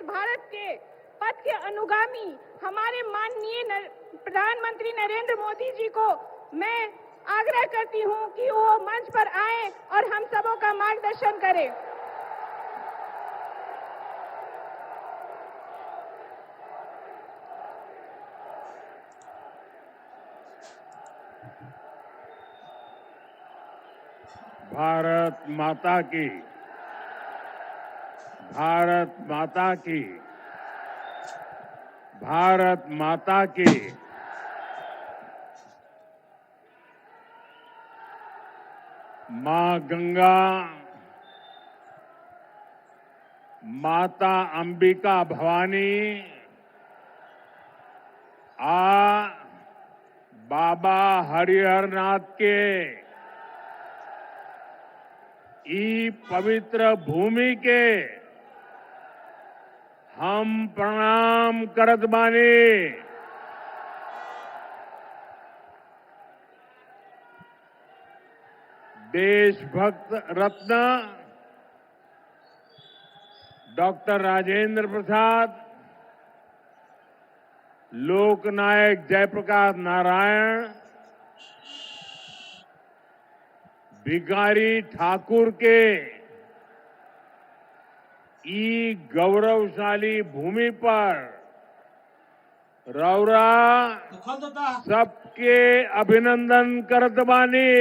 भारत के पथ के अनुगामी हमारे माननीय प्रधानमंत्री नरेंद्र मोदी जी को मैं आग्रह करती हूं कि वो मंच पर आए और हम सबों का मार्गदर्शन करें। भारत माता की, भारत माता की, भारत माता की। मां गंगा, माता अंबिका भवानी, बाबा हरिहरनाथ के ई पवित्र भूमि के हम प्रणाम करत बानी। देशभक्त रत्न डॉक्टर राजेंद्र प्रसाद, लोकनायक जयप्रकाश नारायण, भिखारी ठाकुर के ई गौरवशाली भूमि पर रौरा सबके अभिनंदन करत बानी।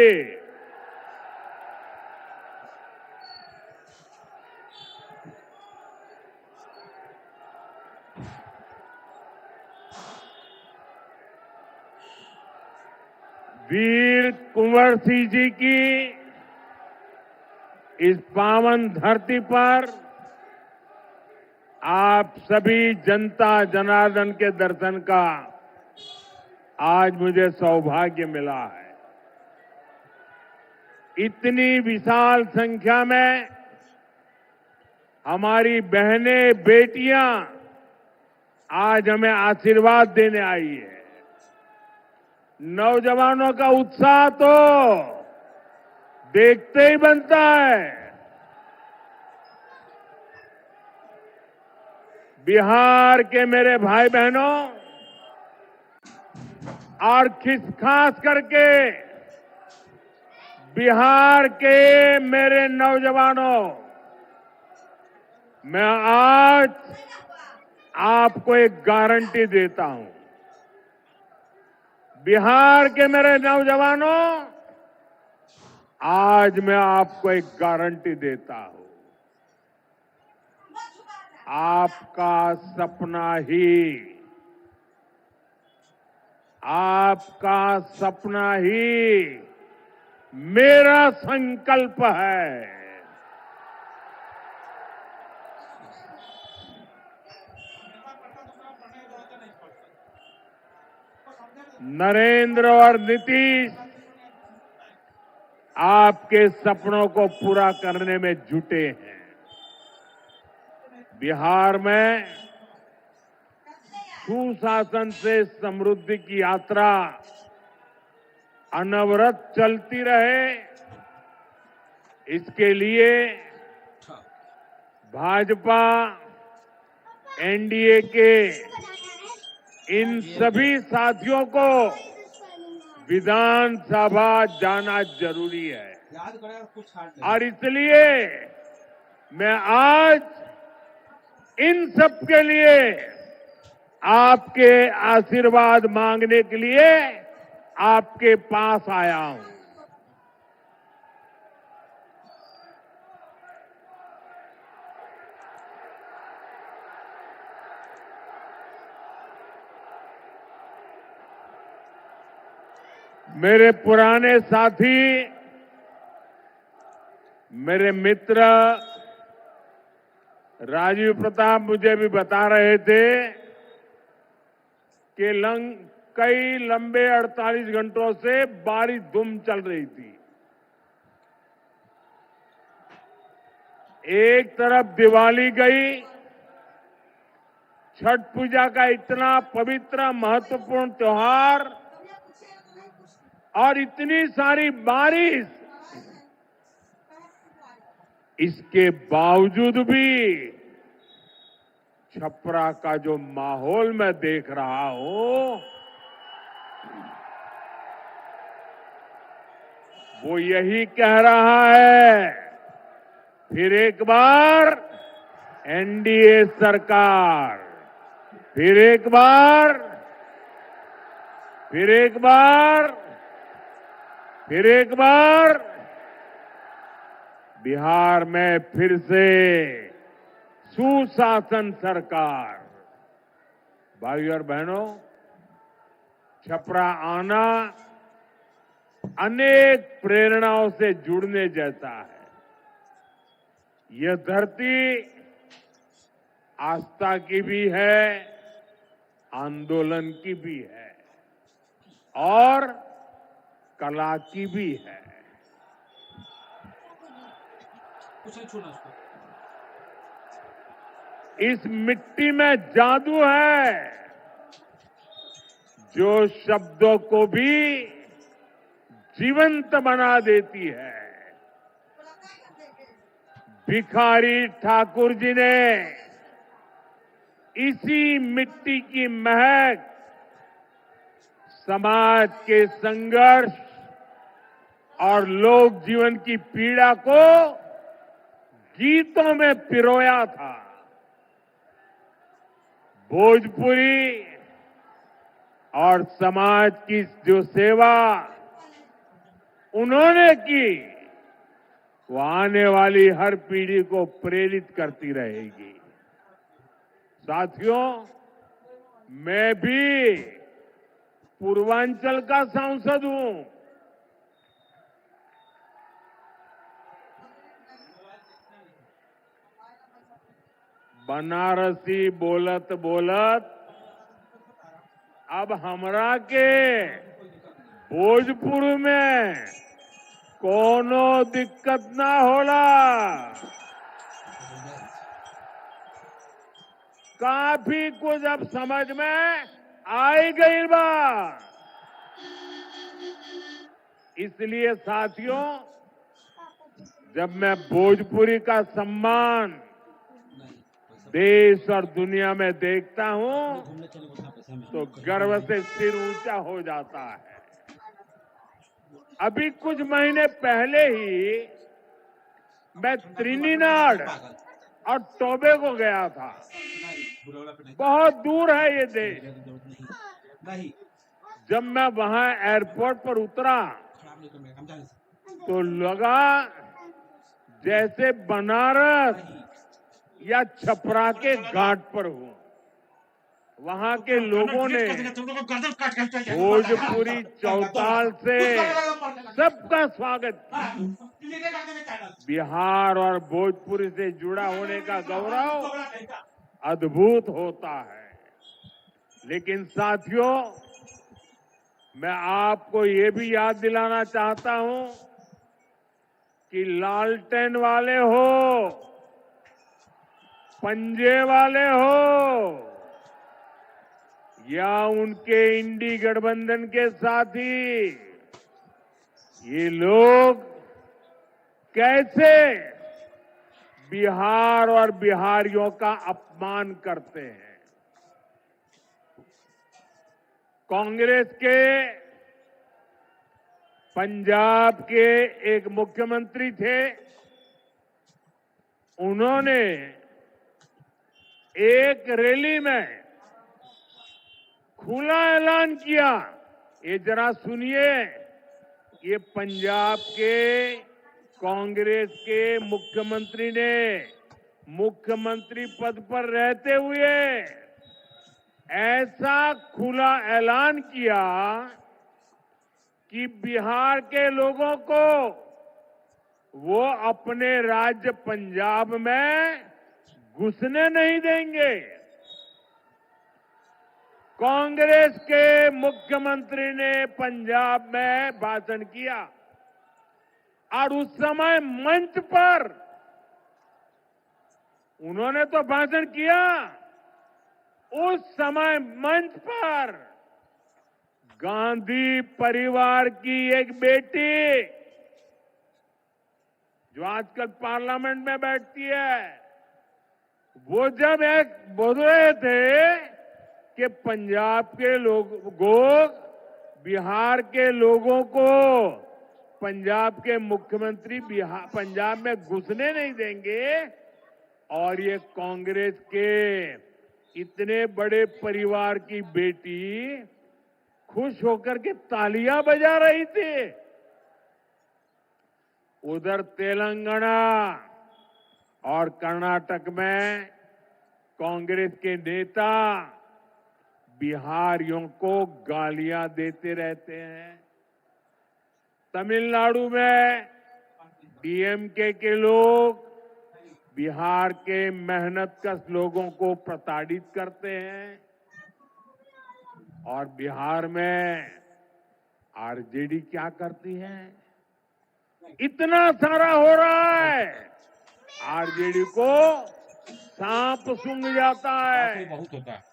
वीर कुंवर सिंह जी की इस पावन धरती पर आप सभी जनता जनार्दन के दर्शन का आज मुझे सौभाग्य मिला है। इतनी विशाल संख्या में हमारी बहनें बेटियां आज हमें आशीर्वाद देने आई है। नौजवानों का उत्साह तो देखते ही बनता है। बिहार के मेरे भाई बहनों और खास करके बिहार के मेरे नौजवानों, मैं आज आपको एक गारंटी देता हूं। बिहार के मेरे नौजवानों, आज मैं आपको एक गारंटी देता हूं। आपका सपना ही, आपका सपना ही मेरा संकल्प है। नरेंद्र और नीतीश आपके सपनों को पूरा करने में जुटे हैं। बिहार में सुशासन से समृद्धि की यात्रा अनवरत चलती रहे, इसके लिए भाजपा एनडीए के इन सभी साथियों को विधानसभा जाना जरूरी है। और इसलिए मैं आज इन सब के लिए आपके आशीर्वाद मांगने के लिए आपके पास आया हूं। मेरे पुराने साथी, मेरे मित्र राजीव प्रताप मुझे भी बता रहे थे कि कई लंबे 48 घंटों से बारिश धूम चल रही थी। एक तरफ दिवाली गई, छठ पूजा का इतना पवित्र महत्वपूर्ण त्योहार, और इतनी सारी बारिश, इसके बावजूद भी छपरा का जो माहौल मैं देख रहा हूं, वो यही कह रहा है, फिर एक बार एनडीए सरकार, फिर एक बार, फिर एक बार, फिर एक बार बिहार में फिर से सुशासन सरकार। भाइयों और बहनों, छपरा आना अनेक प्रेरणाओं से जुड़ने जैसा है। यह धरती आस्था की भी है, आंदोलन की भी है और कला की भी है। इस मिट्टी में जादू है जो शब्दों को भी जीवंत बना देती है। भिखारी ठाकुर जी ने इसी मिट्टी की महक समाज के संघर्ष और लोक जीवन की पीड़ा को गीतों में पिरोया था। भोजपुरी और समाज की जो सेवा उन्होंने की, वो आने वाली हर पीढ़ी को प्रेरित करती रहेगी। साथियों, मैं भी पूर्वांचल का सांसद हूं। बनारसी बोलत बोलत अब हमरा के भोजपुर में कोनो दिक्कत ना होला। काफी कुछ अब समझ में आई गई बा। इसलिए साथियों, जब मैं भोजपुरी का सम्मान देश और दुनिया में देखता हूं तो गर्व से सिर ऊंचा हो जाता है। अभी कुछ महीने पहले ही मैं त्रिनिदाद और टोबैगो गया था। बहुत दूर है ये देश। जब मैं वहां एयरपोर्ट पर उतरा तो लगा जैसे बनारस या छपरा के घाट पर हूं। वहां के लोगों ने भोजपुरी चौताल से सबका स्वागत किया। बिहार और भोजपुरी से जुड़ा होने का गौरव अद्भुत होता है। लेकिन साथियों, मैं आपको ये भी याद दिलाना चाहता हूं कि लालटेन वाले हो, पंजे वाले हो या उनके इंडी गठबंधन के साथी, ये लोग कैसे बिहार और बिहारियों का अपमान करते हैं। कांग्रेस के पंजाब के एक मुख्यमंत्री थे, उन्होंने एक रैली में खुला ऐलान किया। ये जरा सुनिए, ये पंजाब के कांग्रेस के मुख्यमंत्री ने मुख्यमंत्री पद पर रहते हुए ऐसा खुला ऐलान किया कि बिहार के लोगों को वो अपने राज्य पंजाब में घुसने नहीं देंगे। कांग्रेस के मुख्यमंत्री ने पंजाब में भाषण किया और उस समय मंच पर उन्होंने तो भाषण किया, उस समय मंच पर गांधी परिवार की एक बेटी जो आजकल पार्लियामेंट में बैठती है, वो जब एक बोल रहे थे कि पंजाब के लोग बिहार के लोगों को पंजाब के मुख्यमंत्री बिहार पंजाब में घुसने नहीं देंगे, और ये कांग्रेस के इतने बड़े परिवार की बेटी खुश होकर के तालियां बजा रही थी। उधर तेलंगाना और कर्नाटक में कांग्रेस के नेता बिहारियों को गालियां देते रहते हैं। तमिलनाडु में डीएमके के लोग बिहार के मेहनतकश लोगों को प्रताड़ित करते हैं, और बिहार में आरजेडी क्या करती है? इतना सारा हो रहा है, आरजेडी को सांप सूंघ जाता है। बहुत होता है।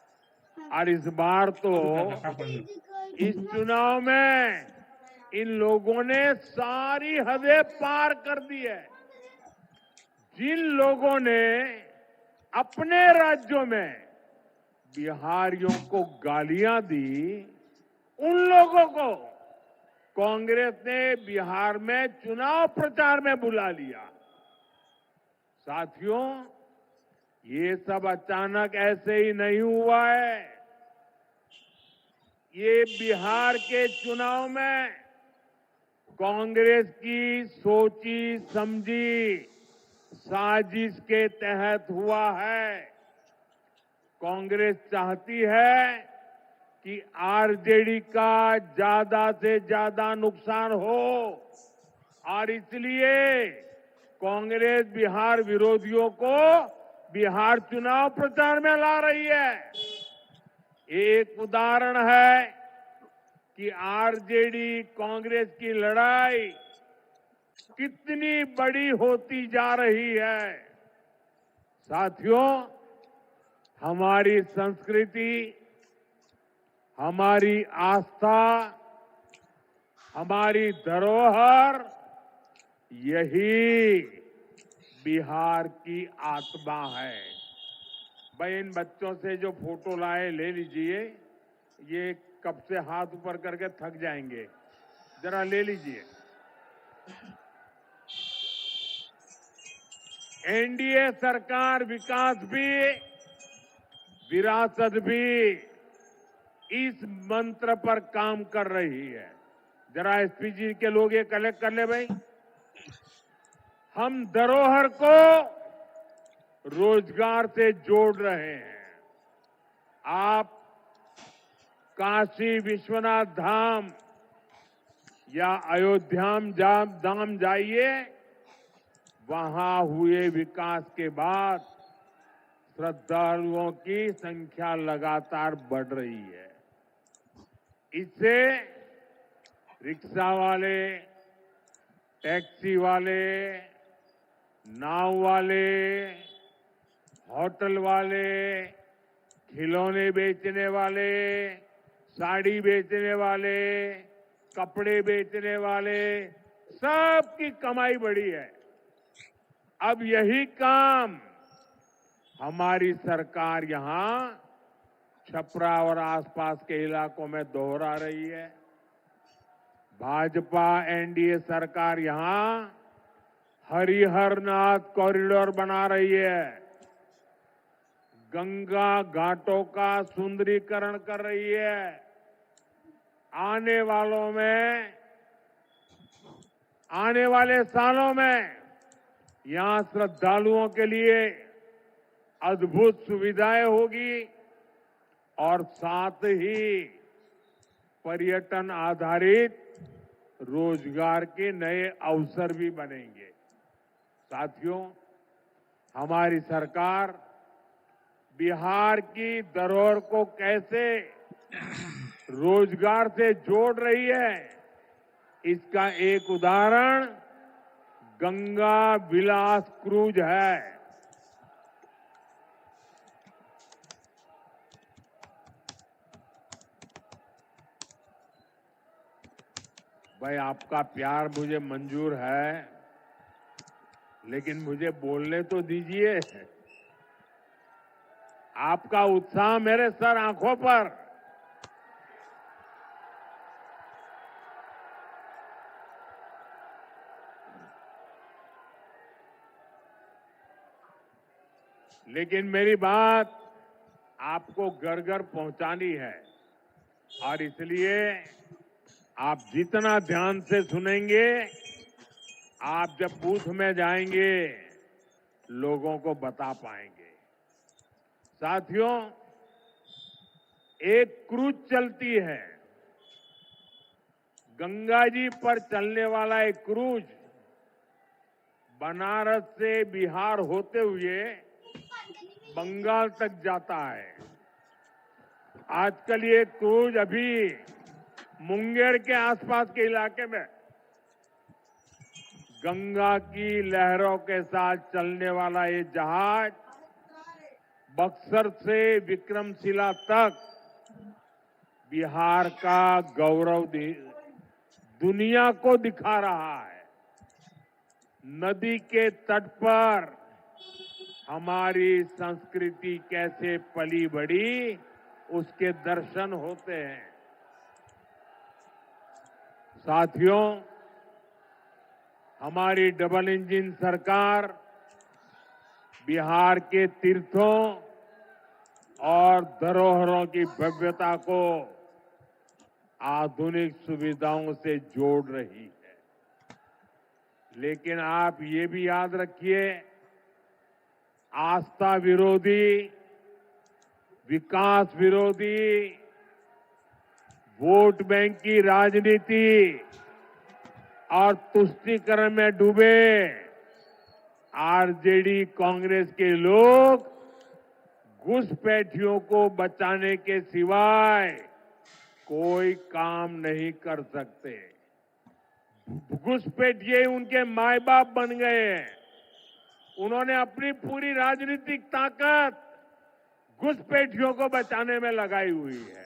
और इस बार तो इस चुनाव में इन लोगों ने सारी हदें पार कर दी है। जिन लोगों ने अपने राज्यों में बिहारियों को गालियां दी, उन लोगों को कांग्रेस ने बिहार में चुनाव प्रचार में बुला लिया। साथियों, ये सब अचानक ऐसे ही नहीं हुआ है। ये बिहार के चुनाव में कांग्रेस की सोची समझी साजिश के तहत हुआ है। कांग्रेस चाहती है कि आरजेडी का ज्यादा से ज्यादा नुकसान हो, और इसलिए कांग्रेस बिहार विरोधियों को बिहार चुनाव प्रचार में ला रही है। एक उदाहरण है कि आरजेडी कांग्रेस की लड़ाई कितनी बड़ी होती जा रही है। साथियों, हमारी संस्कृति, हमारी आस्था, हमारी धरोहर, यही बिहार की आत्मा है। भाई, इन बच्चों से जो फोटो लाए ले लीजिए। ये कब से हाथ ऊपर करके थक जाएंगे, जरा ले लीजिए। एनडीए सरकार विकास भी, विरासत भी, इस मंत्र पर काम कर रही है। जरा एसपीजी के लोग ये कलेक्ट कर ले भाई। हम धरोहर को रोजगार से जोड़ रहे हैं। आप काशी विश्वनाथ धाम या अयोध्या धाम जाइए, वहां हुए विकास के बाद श्रद्धालुओं की संख्या लगातार बढ़ रही है। इससे रिक्शा वाले, टैक्सी वाले, नाव वाले, होटल वाले, खिलौने बेचने वाले, साड़ी बेचने वाले, कपड़े बेचने वाले, सबकी कमाई बढ़ी है। अब यही काम हमारी सरकार यहां छपरा और आसपास के इलाकों में दोहरा रही है। भाजपा एनडीए सरकार यहां हरिहर नाथ कॉरिडोर बना रही है, गंगा घाटों का सुंदरीकरण कर रही है। आने वाले सालों में यहां श्रद्धालुओं के लिए अद्भुत सुविधाएं होगी, और साथ ही पर्यटन आधारित रोजगार के नए अवसर भी बनेंगे। साथियों, हमारी सरकार बिहार की धरोहर को कैसे रोजगार से जोड़ रही है, इसका एक उदाहरण गंगा विलास क्रूज है। भाई, आपका प्यार मुझे मंजूर है, लेकिन मुझे बोलने तो दीजिए। आपका उत्साह मेरे सर आंखों पर। लेकिन मेरी बात आपको घर घर पहुंचानी है और इसलिए आप जितना ध्यान से सुनेंगे, आप जब बूथ में जाएंगे लोगों को बता पाएंगे। साथियों, एक क्रूज चलती है, गंगा जी पर चलने वाला एक क्रूज बनारस से बिहार होते हुए बंगाल तक जाता है। आजकल ये क्रूज अभी मुंगेर के आसपास के इलाके में गंगा की लहरों के साथ चलने वाला ये जहाज बक्सर से विक्रमशिला तक बिहार का गौरव दुनिया को दिखा रहा है। नदी के तट पर हमारी संस्कृति कैसे पली बढ़ी, उसके दर्शन होते हैं। साथियों, हमारी डबल इंजन सरकार बिहार के तीर्थों और धरोहरों की भव्यता को आधुनिक सुविधाओं से जोड़ रही है। लेकिन आप ये भी याद रखिए, आस्था विरोधी, विकास विरोधी, वोट बैंक की राजनीति और तुष्टीकरण में डूबे आरजेडी कांग्रेस के लोग घुसपैठियों को बचाने के सिवाय कोई काम नहीं कर सकते। घुसपैठिए उनके माए बाप बन गए हैं। उन्होंने अपनी पूरी राजनीतिक ताकत घुसपैठियों को बचाने में लगाई हुई है।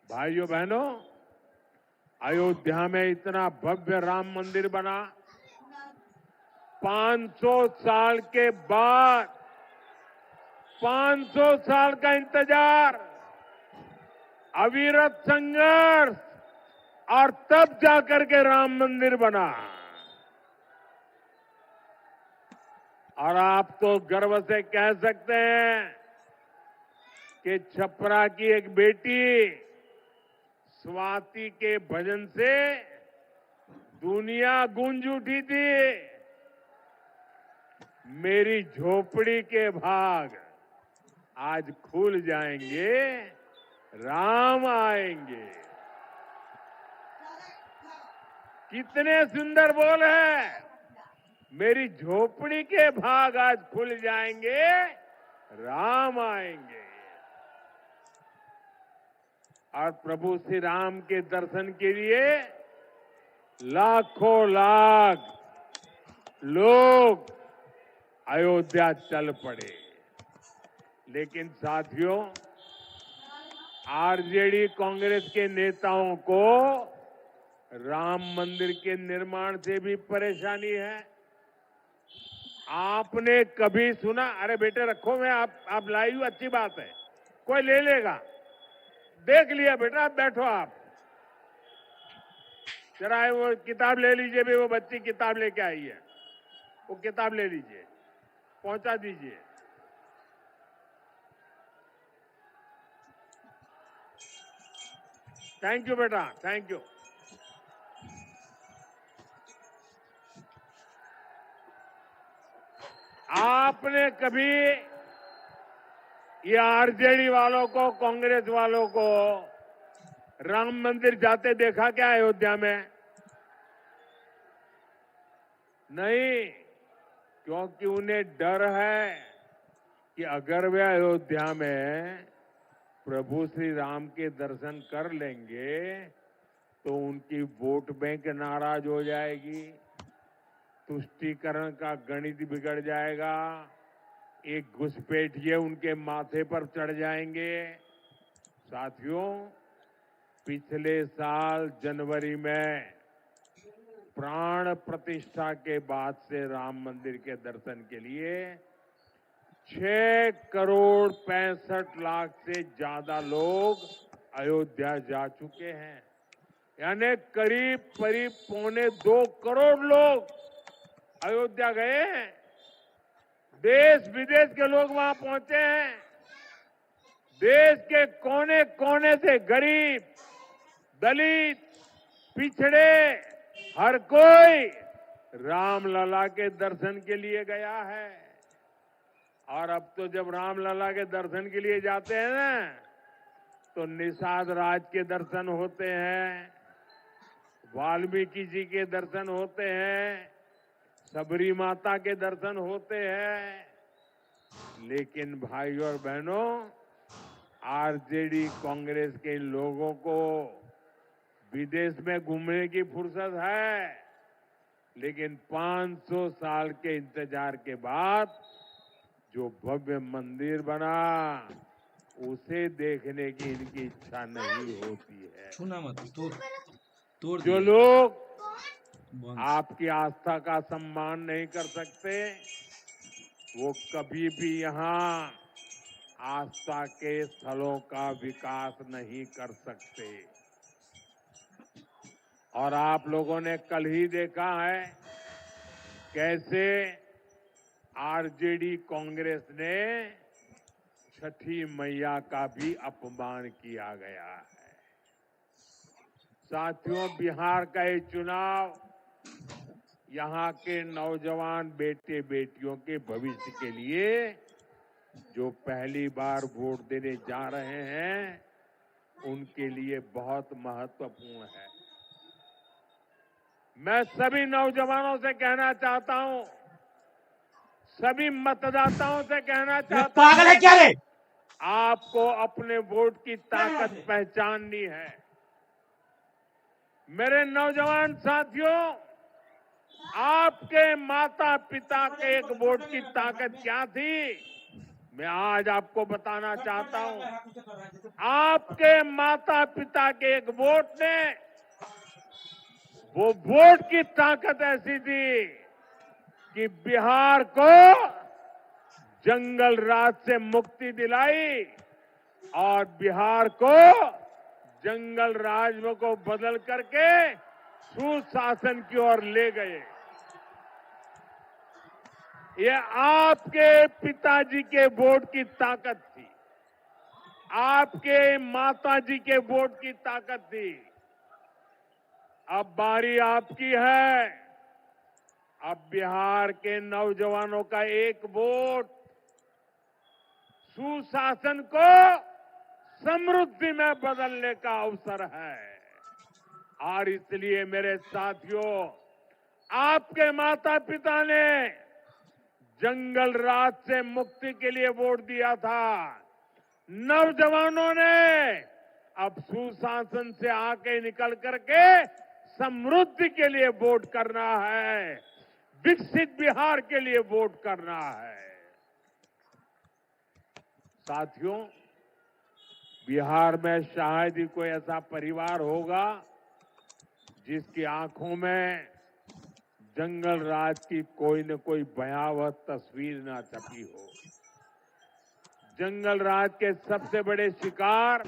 भाइयों बहनों, अयोध्या में इतना भव्य राम मंदिर बना, 500 साल के बाद 500 साल का इंतजार, अविरत संघर्ष, और तब जाकर के राम मंदिर बना। और आप तो गर्व से कह सकते हैं कि छपरा की एक बेटी स्वाति के भजन से दुनिया गूंज उठी थी। मेरी झोपड़ी के भाग आज खुल जाएंगे, राम आएंगे। कितने सुंदर बोल है, मेरी झोपड़ी के भाग आज खुल जाएंगे, राम आएंगे। और प्रभु श्री राम के दर्शन के लिए लाखों लाख लोग अयोध्या चल पड़े। लेकिन साथियों, आरजेडी कांग्रेस के नेताओं को राम मंदिर के निर्माण से भी परेशानी है। आपने कभी सुना? अरे बेटे रखो, मैं आप लाई हूं, अच्छी बात है, कोई ले लेगा। देख लिया बेटा, आप बैठो, आप जरा वो किताब ले लीजिए। भी वो बच्ची किताब लेके आई है, वो किताब ले लीजिए, पहुंचा दीजिए। थैंक यू बेटा, थैंक यू। आपने कभी ये आरजेडी वालों को, कांग्रेस वालों को राम मंदिर जाते देखा क्या अयोध्या में? नहीं, क्योंकि उन्हें डर है कि अगर वे अयोध्या में प्रभु श्री राम के दर्शन कर लेंगे तो उनकी वोट बैंक नाराज हो जाएगी, तुष्टीकरण का गणित बिगड़ जाएगा, एक घुसपैठिए उनके माथे पर चढ़ जाएंगे। साथियों, पिछले साल जनवरी में प्राण प्रतिष्ठा के बाद से राम मंदिर के दर्शन के लिए 6,65,00,000 से ज्यादा लोग अयोध्या जा चुके हैं। यानी करीब 2.25 करोड़ लोग अयोध्या गए हैं। देश विदेश के लोग वहां पहुंचे हैं। देश के कोने कोने से गरीब, दलित, पिछड़े हर कोई रामलला के दर्शन के लिए गया है। और अब तो जब रामलला के दर्शन के लिए जाते हैं ना, तो निषाद राज के दर्शन होते हैं, वाल्मीकि जी के दर्शन होते हैं, सबरी माता के दर्शन होते हैं। लेकिन भाई और बहनों, आरजेडी कांग्रेस के लोगों को विदेश में घूमने की फुर्सत है, लेकिन 500 साल के इंतजार के बाद जो भव्य मंदिर बना, उसे देखने की इनकी इच्छा नहीं होती है। छूना मत, तोड़ जो लोग आपकी आस्था का सम्मान नहीं कर सकते, वो कभी भी यहाँ आस्था के स्थलों का विकास नहीं कर सकते। और आप लोगों ने कल ही देखा है कैसे आरजेडी कांग्रेस ने छठी मैया का भी अपमान किया गया है। साथियों, बिहार का ये चुनाव यहाँ के नौजवान बेटे बेटियों के भविष्य के लिए जो पहली बार वोट देने जा रहे हैं, उनके लिए बहुत महत्वपूर्ण है। मैं सभी नौजवानों से कहना चाहता हूं, सभी मतदाताओं से कहना चाहता हूं, पागल है क्या रे? आपको अपने वोट की ताकत पहचाननी है। मेरे नौजवान साथियों, आपके माता पिता के एक वोट की ताकत क्या थी, मैं आज आपको बताना चाहता हूं। आपके माता पिता के एक वोट ने, वो वोट की ताकत ऐसी थी कि बिहार को जंगल राज से मुक्ति दिलाई और बिहार को जंगल राज को बदल करके सुशासन की ओर ले गए। ये आपके पिताजी के वोट की ताकत थी, आपके माताजी के वोट की ताकत थी। अब बारी आपकी है। अब बिहार के नौजवानों का एक वोट सुशासन को समृद्धि में बदलने का अवसर है। और इसलिए मेरे साथियों, आपके माता पिता ने जंगल राज से मुक्ति के लिए वोट दिया था। नौजवानों ने अब सुशासन से आके निकल करके समृद्धि के लिए वोट करना है, विकसित बिहार के लिए वोट करना है। साथियों, बिहार में शायद ही कोई ऐसा परिवार होगा जिसकी आंखों में जंगल राज की कोई न कोई भयावह तस्वीर न छपी हो। जंगल राज के सबसे बड़े शिकार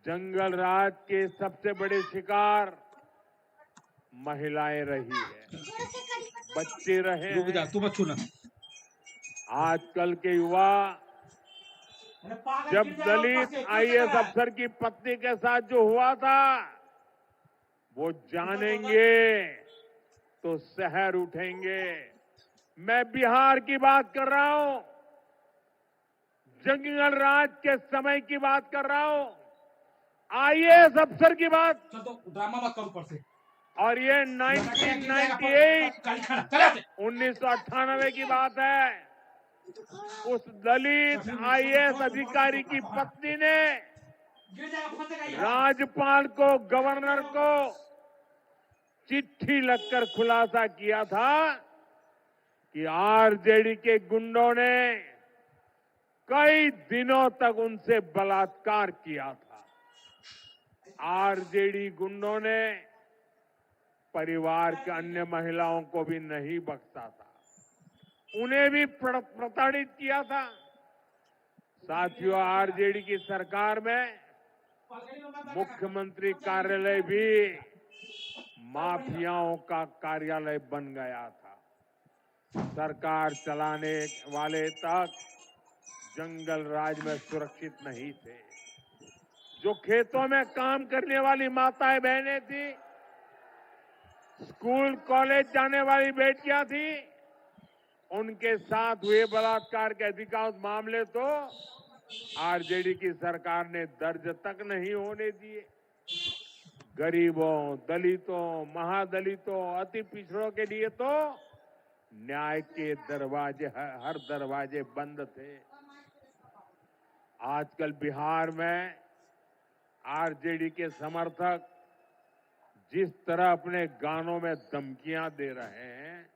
जंगल राज के सबसे बड़े शिकार महिलाएं रही है, बच्चे रहे हैं। तू मत छूना। आजकल के युवा जब दलित आईएएस अफसर की पत्नी के साथ जो हुआ था, वो जानेंगे तो शहर उठेंगे। मैं बिहार की बात कर रहा हूं, जंगल राज के समय की बात कर रहा हूं, आईएएस अफसर की बात। तो ड्रामा मत कर ऊपर से। और ये 1998 की बात है। उस दलित आईएएस अधिकारी की पत्नी ने राज्यपाल को, गवर्नर को चिट्ठी लिखकर खुलासा किया था कि आरजेडी के गुंडों ने कई दिनों तक उनसे बलात्कार किया था। आरजेडी गुंडों ने परिवार के अन्य महिलाओं को भी नहीं बख्शा था, उन्हें भी प्रताड़ित किया था। साथियों, आरजेडी की सरकार में मुख्यमंत्री कार्यालय भी माफियाओं का कार्यालय बन गया था। सरकार चलाने वाले तक जंगल राज में सुरक्षित नहीं थे। जो खेतों में काम करने वाली माताएं बहनें थी, स्कूल कॉलेज जाने वाली बेटियां थी, उनके साथ हुए बलात्कार के अधिकांश मामले तो आरजेडी की सरकार ने दर्ज तक नहीं होने दिए। गरीबों, दलितों, महादलितों, अति पिछड़ों के लिए तो न्याय के दरवाजे, हर दरवाजे बंद थे। आजकल बिहार में आरजेडी के समर्थक जिस तरह अपने गानों में धमकियां दे रहे हैं,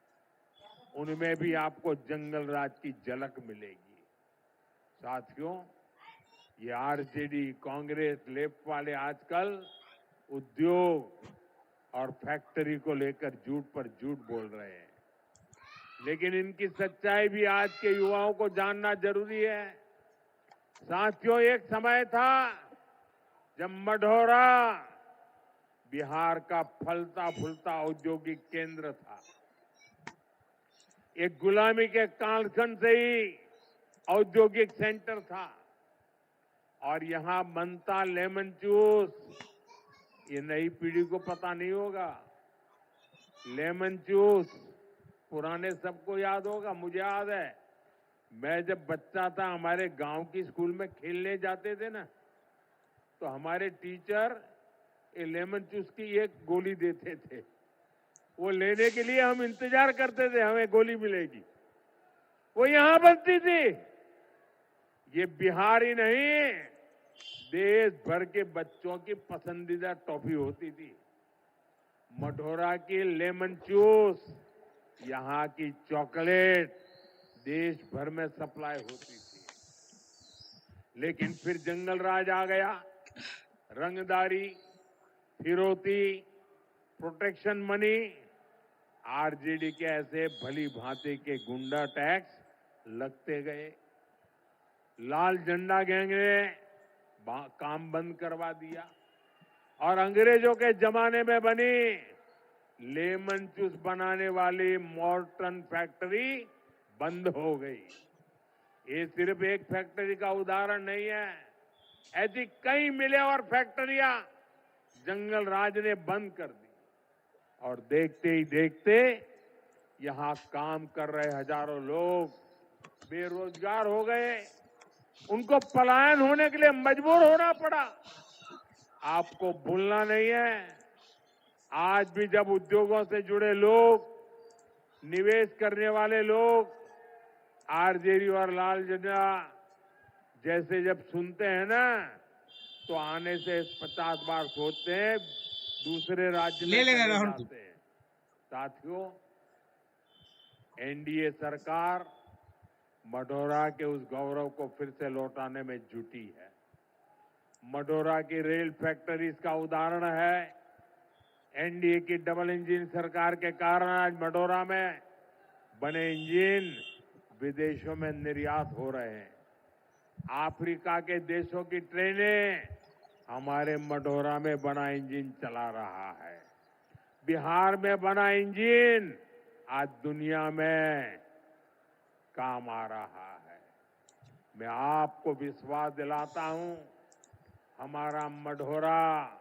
उनमें भी आपको जंगल राज की झलक मिलेगी। साथियों, ये आरजेडी, कांग्रेस, लेफ्ट वाले आजकल उद्योग और फैक्ट्री को लेकर झूठ पर झूठ बोल रहे हैं, लेकिन इनकी सच्चाई भी आज के युवाओं को जानना जरूरी है। साथियों, एक समय था जब मढ़ौरा बिहार का फलता फूलता औद्योगिक केंद्र था। एक गुलामी के कालखंड से ही औद्योगिक सेंटर था और यहां बनता लेमन जूस, ये नई पीढ़ी को पता नहीं होगा। लेमन जूस पुराने सबको याद होगा, मुझे याद है। मैं जब बच्चा था, हमारे गांव की स्कूल में खेलने जाते थे ना, तो हमारे टीचर ये लेमन जूस की एक गोली देते थे। वो लेने के लिए हम इंतजार करते थे, हमें गोली मिलेगी। वो यहां बनती थी। ये बिहार ही नहीं, देश भर के बच्चों की पसंदीदा टॉफी होती थी। मढ़ौरा की लेमन जूस, यहाँ की चॉकलेट देश भर में सप्लाई होती थी। लेकिन फिर जंगल राज आ गया। रंगदारी, फिरौती, प्रोटेक्शन मनी, आरजेडी के ऐसे भली भांति के गुंडा टैक्स लगते गए। लाल झंडा गैंग ने काम बंद करवा दिया और अंग्रेजों के जमाने में बनी लेमन जूस बनाने वाली मॉर्टन फैक्ट्री बंद हो गई। ये सिर्फ एक फैक्ट्री का उदाहरण नहीं है, ऐसी कई मिलें और फैक्ट्रियां जंगल राज ने बंद कर दी और देखते ही देखते यहां काम कर रहे हजारों लोग बेरोजगार हो गए। उनको पलायन होने के लिए मजबूर होना पड़ा। आपको भूलना नहीं है, आज भी जब उद्योगों से जुड़े लोग, निवेश करने वाले लोग आरजेडी और लाल झंडा जैसे जब सुनते हैं ना, तो आने से 50 बार सोचते हैं, दूसरे राज्य में चले जाते हैं। साथियों, एनडीए सरकार मढ़ौरा के उस गौरव को फिर से लौटाने में जुटी है। मढ़ौरा की रेल फैक्ट्री इसका उदाहरण है। एनडीए की डबल इंजन सरकार के कारण आज मढ़ौरा में बने इंजन विदेशों में निर्यात हो रहे हैं। अफ्रीका के देशों की ट्रेनें हमारे मढ़ौरा में बना इंजन चला रहा है। बिहार में बना इंजन आज दुनिया में काम आ रहा है। मैं आपको विश्वास दिलाता हूं, हमारा मढ़ौरा,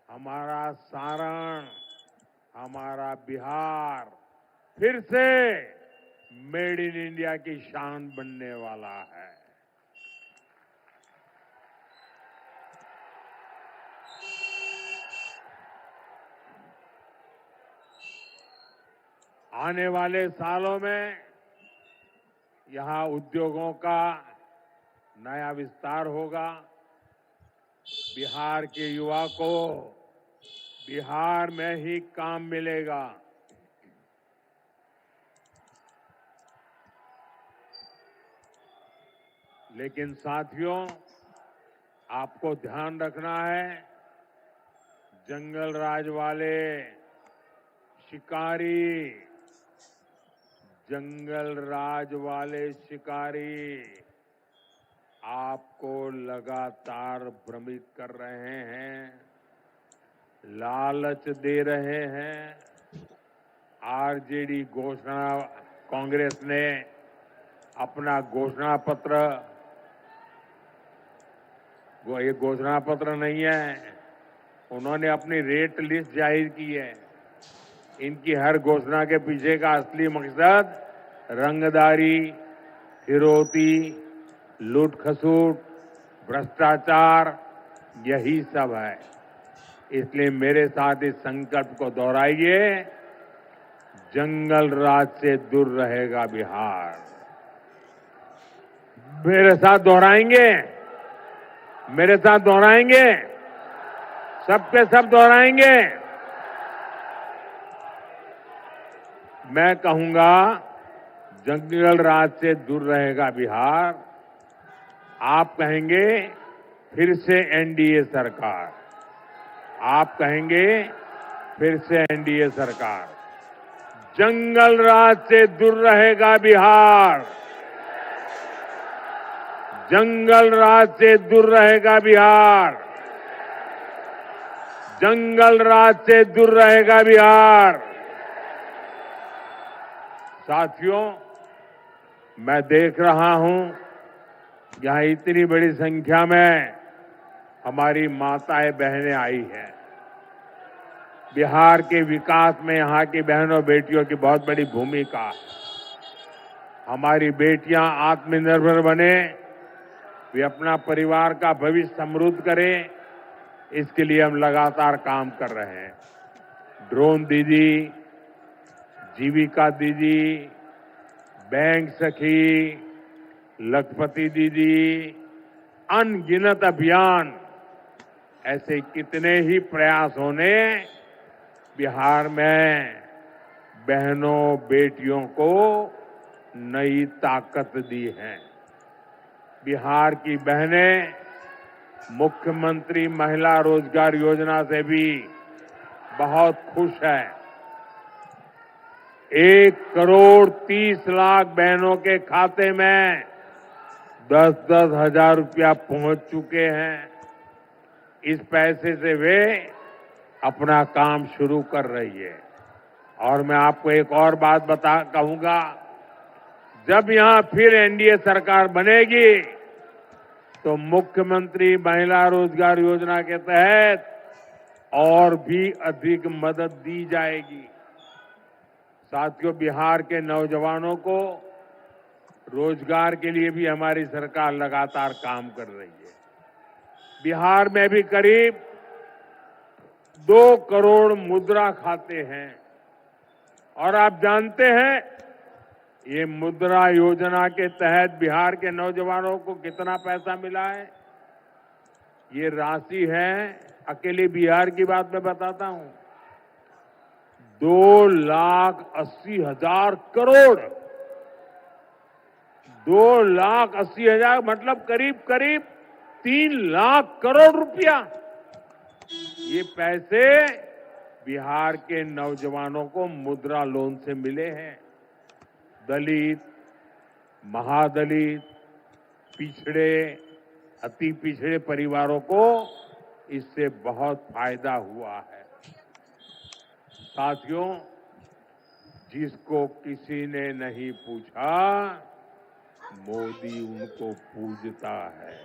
हमारा सारण, हमारा बिहार फिर से मेड इन इंडिया की शान बनने वाला है। आने वाले सालों में यहां उद्योगों का नया विस्तार होगा। बिहार के युवा को बिहार में ही काम मिलेगा। लेकिन साथियों, आपको ध्यान रखना है, जंगल राज वाले शिकारी, जंगल राज वाले शिकारी आपको लगातार भ्रमित कर रहे हैं, लालच दे रहे हैं। आरजेडी घोषणा, कांग्रेस ने अपना घोषणा पत्र, ये घोषणा पत्र नहीं है, उन्होंने अपनी रेट लिस्ट जाहिर की है। इनकी हर घोषणा के पीछे का असली मकसद रंगदारी, फिरौती, लूट खसूट, भ्रष्टाचार, यही सब है। इसलिए मेरे साथ इस संकल्प को दोहराइए, जंगल राज से दूर रहेगा बिहार। मेरे साथ दोहराएंगे, मेरे साथ दोहराएंगे, सबके सब दोहराएंगे। मैं कहूंगा, जंगल राज से दूर रहेगा बिहार। आप कहेंगे फिर से एनडीए सरकार, आप कहेंगे फिर से एनडीए सरकार। जंगल राज से दूर रहेगा बिहार, जंगल राज से दूर रहेगा बिहार, जंगल राज से दूर रहेगा बिहार। साथियों, मैं देख रहा हूं यहां इतनी बड़ी संख्या में हमारी माताएं बहनें आई हैं। बिहार के विकास में यहां की बहनों बेटियों की बहुत बड़ी भूमिका है। हमारी बेटियां आत्मनिर्भर बने, वे अपना परिवार का भविष्य समृद्ध करें, इसके लिए हम लगातार काम कर रहे हैं। ड्रोन दीदी, जीविका दीदी, बैंक सखी, लखपति दीदी, अनगिनत अभियान, ऐसे कितने ही प्रयासों ने बिहार में बहनों बेटियों को नई ताकत दी है। बिहार की बहनें मुख्यमंत्री महिला रोजगार योजना से भी बहुत खुश हैं। 1,30,00,000 बहनों के खाते में 10-10 हजार रुपया पहुंच चुके हैं। इस पैसे से वे अपना काम शुरू कर रही है। और मैं आपको एक और बात कहूंगा, जब यहां फिर एनडीए सरकार बनेगी तो मुख्यमंत्री महिला रोजगार योजना के तहत और भी अधिक मदद दी जाएगी। साथियों, बिहार के नौजवानों को रोजगार के लिए भी हमारी सरकार लगातार काम कर रही है। बिहार में भी करीब 2 करोड़ मुद्रा खाते हैं। और आप जानते हैं, ये मुद्रा योजना के तहत बिहार के नौजवानों को कितना पैसा मिला है? ये राशि है, अकेले बिहार की बात मैं बताता हूं, 2,80,000 करोड़। 2,80,000 मतलब करीब करीब 3 लाख करोड़ रुपया। ये पैसे बिहार के नौजवानों को मुद्रा लोन से मिले हैं। दलित, महादलित, पिछड़े, अति पिछड़े परिवारों को इससे बहुत फायदा हुआ है। साथियों, जिसको किसी ने नहीं पूछा, मोदी उनको पूजता है।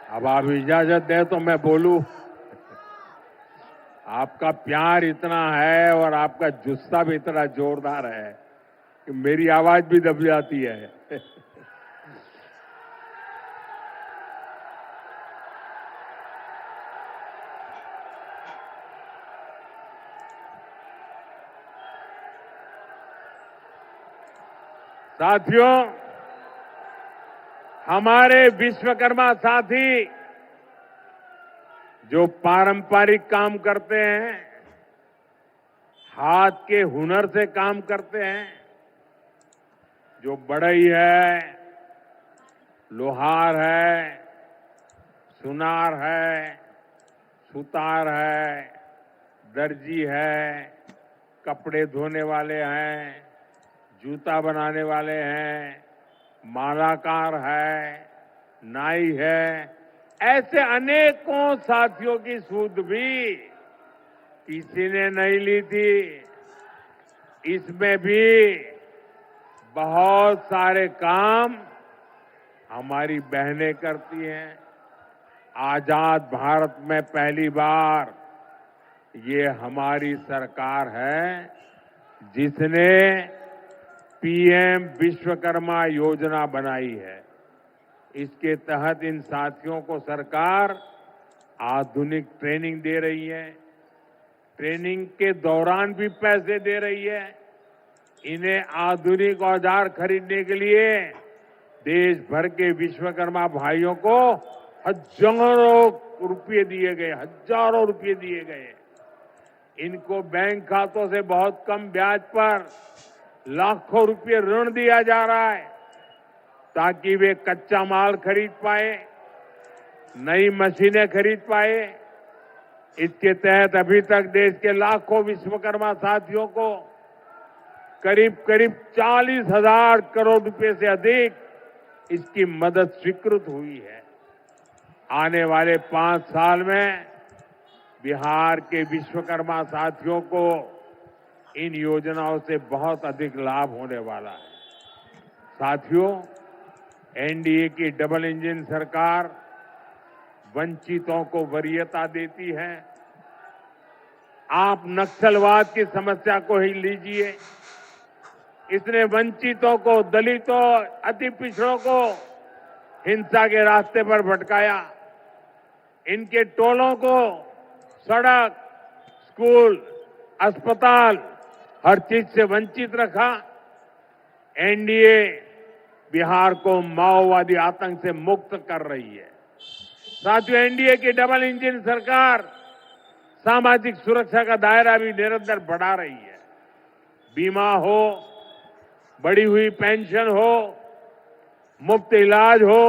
अब आप इजाजत दें तो मैं बोलूं। आपका प्यार इतना है और आपका जुस्सा भी इतना जोरदार है कि मेरी आवाज भी दब जाती है। साथियों, हमारे विश्वकर्मा साथी जो पारंपरिक काम करते हैं, हाथ के हुनर से काम करते हैं, जो बढ़ई है, लोहार है, सुनार है, सुतार है, दर्जी है, कपड़े धोने वाले हैं, जूता बनाने वाले हैं, मालाकार है, नाई है, ऐसे अनेकों साथियों की सूद भी किसी ने नहीं ली थी। इसमें भी बहुत सारे काम हमारी बहनें करती हैं। आजाद भारत में पहली बार ये हमारी सरकार है जिसने पीएम विश्वकर्मा योजना बनाई है। इसके तहत इन साथियों को सरकार आधुनिक ट्रेनिंग दे रही है, ट्रेनिंग के दौरान भी पैसे दे रही है। इन्हें आधुनिक औजार खरीदने के लिए देश भर के विश्वकर्मा भाइयों को हजारों रुपये दिए गए, हजारों रुपये दिए गए। इनको बैंक खातों से बहुत कम ब्याज पर लाखों रुपये ऋण दिया जा रहा है ताकि वे कच्चा माल खरीद पाए, नई मशीनें खरीद पाए। इसके तहत अभी तक देश के लाखों विश्वकर्मा साथियों को करीब करीब 40,000 करोड़ रुपए से अधिक इसकी मदद स्वीकृत हुई है। आने वाले 5 साल में बिहार के विश्वकर्मा साथियों को इन योजनाओं से बहुत अधिक लाभ होने वाला है। साथियों, एनडीए की डबल इंजन सरकार वंचितों को वरीयता देती है। आप नक्सलवाद की समस्या को ही लीजिए, इसने वंचितों को, दलितों, अति पिछड़ों को हिंसा के रास्ते पर भटकाया। इनके टोलों को सड़क, स्कूल, अस्पताल, हर चीज से वंचित रखा। एनडीए बिहार को माओवादी आतंक से मुक्त कर रही है। साथियों, एनडीए की डबल इंजन सरकार सामाजिक सुरक्षा का दायरा भी निरंतर बढ़ा रही है। बीमा हो, बढ़ी हुई पेंशन हो, मुफ्त इलाज हो,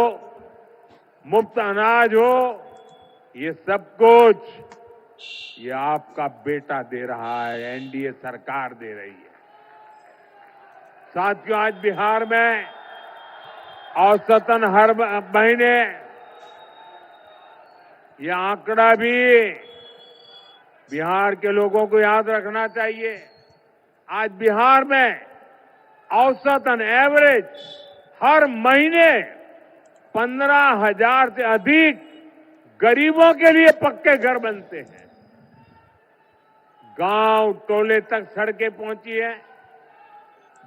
मुफ्त अनाज हो, ये सब कुछ ये आपका बेटा दे रहा है, एनडीए सरकार दे रही है। साथियों, आज बिहार में औसतन हर महीने, यह आंकड़ा भी बिहार के लोगों को याद रखना चाहिए। आज बिहार में औसतन एवरेज हर महीने 15,000 से अधिक गरीबों के लिए पक्के घर बनते हैं। गांव टोले तक सड़कें पहुंची है,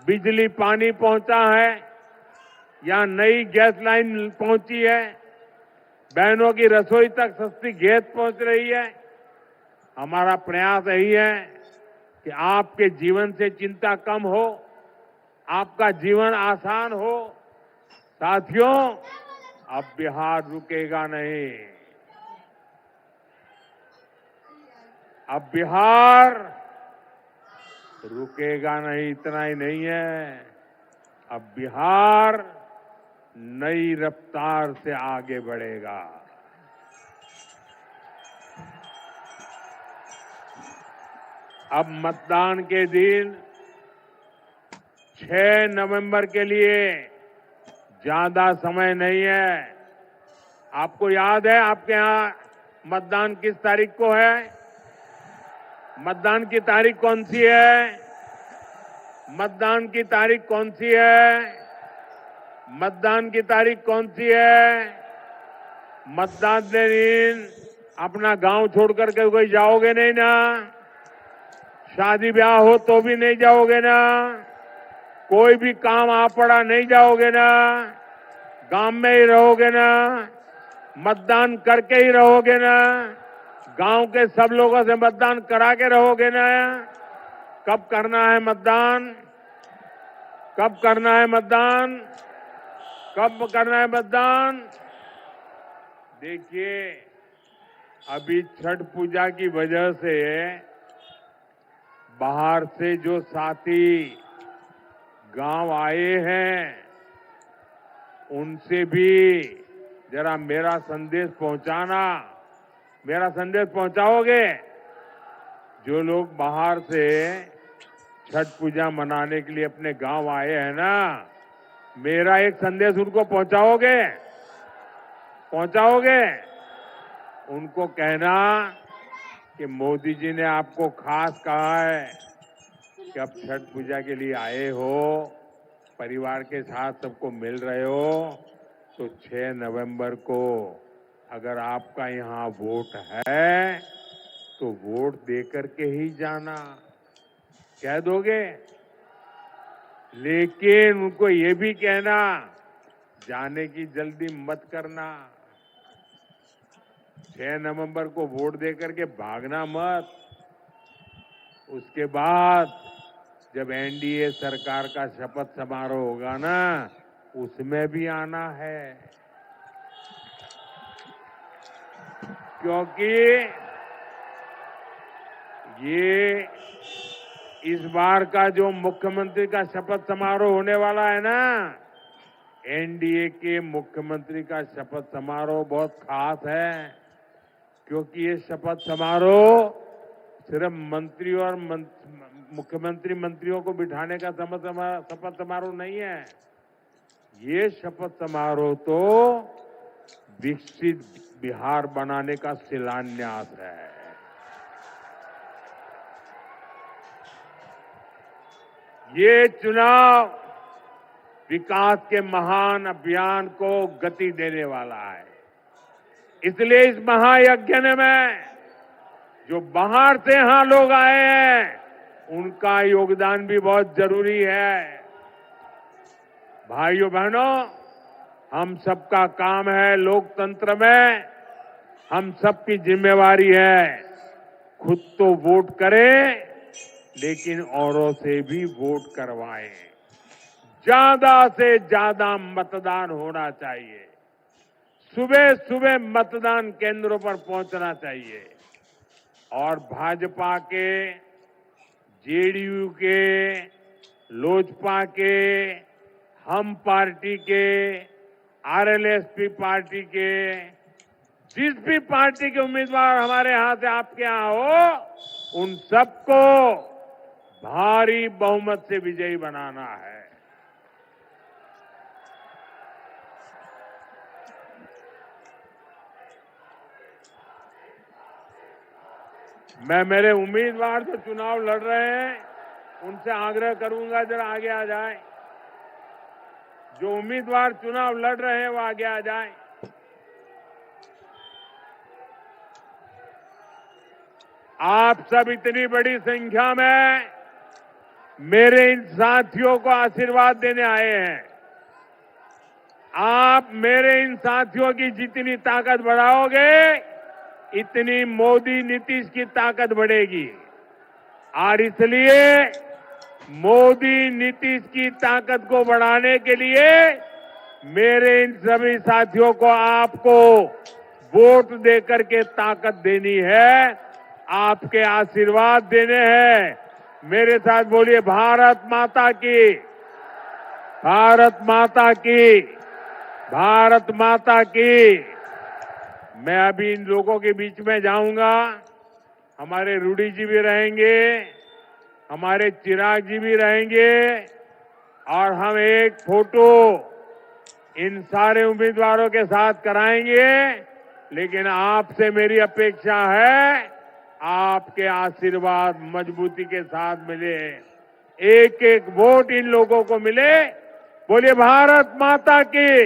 बिजली पानी पहुंचा है, या नई गैस लाइन पहुंची है, बहनों की रसोई तक सस्ती गैस पहुंच रही है। हमारा प्रयास यही है कि आपके जीवन से चिंता कम हो, आपका जीवन आसान हो। साथियों, अब बिहार रुकेगा नहीं। अब बिहार रुकेगा नहीं, इतना ही नहीं है, अब बिहार नई रफ्तार से आगे बढ़ेगा। अब मतदान के दिन 6 नवंबर के लिए ज्यादा समय नहीं है। आपको याद है आपके यहां मतदान किस तारीख को है? मतदान की तारीख कौन सी है? मतदान की तारीख कौन सी है? मतदान की तारीख कौन सी है? मतदान के दिन अपना गांव छोड़ करके कोई जाओगे नहीं ना? शादी ब्याह हो तो भी नहीं जाओगे ना? कोई भी काम आ पड़ा नहीं जाओगे ना? गांव में ही रहोगे ना? मतदान करके ही रहोगे ना? गांव के सब लोगों से मतदान करा के रहोगे ना? कब करना है मतदान? कब करना है मतदान? कब करना है मतदान? देखिए, अभी छठ पूजा की वजह से बाहर से जो साथी गांव आए हैं, उनसे भी जरा मेरा संदेश पहुंचाना। मेरा संदेश पहुंचाओगे? जो लोग बाहर से छठ पूजा मनाने के लिए अपने गांव आए हैं ना, मेरा एक संदेश उनको पहुंचाओगे? पहुंचाओगे? उनको कहना कि मोदी जी ने आपको खास कहा है कि अब छठ पूजा के लिए आए हो, परिवार के साथ सबको मिल रहे हो, तो 6 नवंबर को अगर आपका यहाँ वोट है तो वोट दे करके ही जाना। कह दोगे? लेकिन उनको ये भी कहना, जाने की जल्दी मत करना। 6 नवंबर को वोट दे करके भागना मत। उसके बाद जब एनडीए सरकार का शपथ समारोह होगा ना, उसमें भी आना है। क्योंकि ये इस बार का जो मुख्यमंत्री का शपथ समारोह होने वाला है ना, एनडीए के मुख्यमंत्री का शपथ समारोह बहुत खास है। क्योंकि ये शपथ समारोह सिर्फ मंत्री और मुख्यमंत्री मंत्रियों को बिठाने का शपथ समारोह नहीं है। ये शपथ समारोह तो विकसित बिहार बनाने का शिलान्यास है। ये चुनाव विकास के महान अभियान को गति देने वाला है। इसलिए इस महायज्ञ में जो बाहर से यहां लोग आए हैं, उनका योगदान भी बहुत जरूरी है। भाइयों बहनों, हम सबका काम है लोकतंत्र में, हम सबकी जिम्मेवारी है खुद तो वोट करें, लेकिन औरों से भी वोट करवाएं। ज्यादा से ज्यादा मतदान होना चाहिए। सुबह सुबह मतदान केंद्रों पर पहुंचना चाहिए। और भाजपा के, जेडीयू के, लोजपा के, हम पार्टी के, आरएलएसपी पार्टी के, जिस भी पार्टी के उम्मीदवार हमारे यहाँ से आपके यहाँ हो, उन सबको भारी बहुमत से विजयी बनाना है। मैं मेरे उम्मीदवार जो चुनाव लड़ रहे हैं, उनसे आग्रह करूंगा जरा आगे आ जाए। जो उम्मीदवार चुनाव लड़ रहे हैं वो आगे आ जाए। आप सब इतनी बड़ी संख्या में मेरे इन साथियों को आशीर्वाद देने आए हैं। आप मेरे इन साथियों की जितनी ताकत बढ़ाओगे, इतनी मोदी नीतीश की ताकत बढ़ेगी। और इसलिए मोदी नीतीश की ताकत को बढ़ाने के लिए मेरे इन सभी साथियों को आपको वोट देकर के ताकत देनी है, आपके आशीर्वाद देने हैं। मेरे साथ बोलिए, भारत माता की, भारत माता की, भारत माता की। मैं अभी इन लोगों के बीच में जाऊंगा। हमारे रूडी जी भी रहेंगे, हमारे चिराग जी भी रहेंगे, और हम एक फोटो इन सारे उम्मीदवारों के साथ कराएंगे। लेकिन आपसे मेरी अपेक्षा है, आपके आशीर्वाद मजबूती के साथ मिले, एक एक वोट इन लोगों को मिले। बोलिए भारत माता की।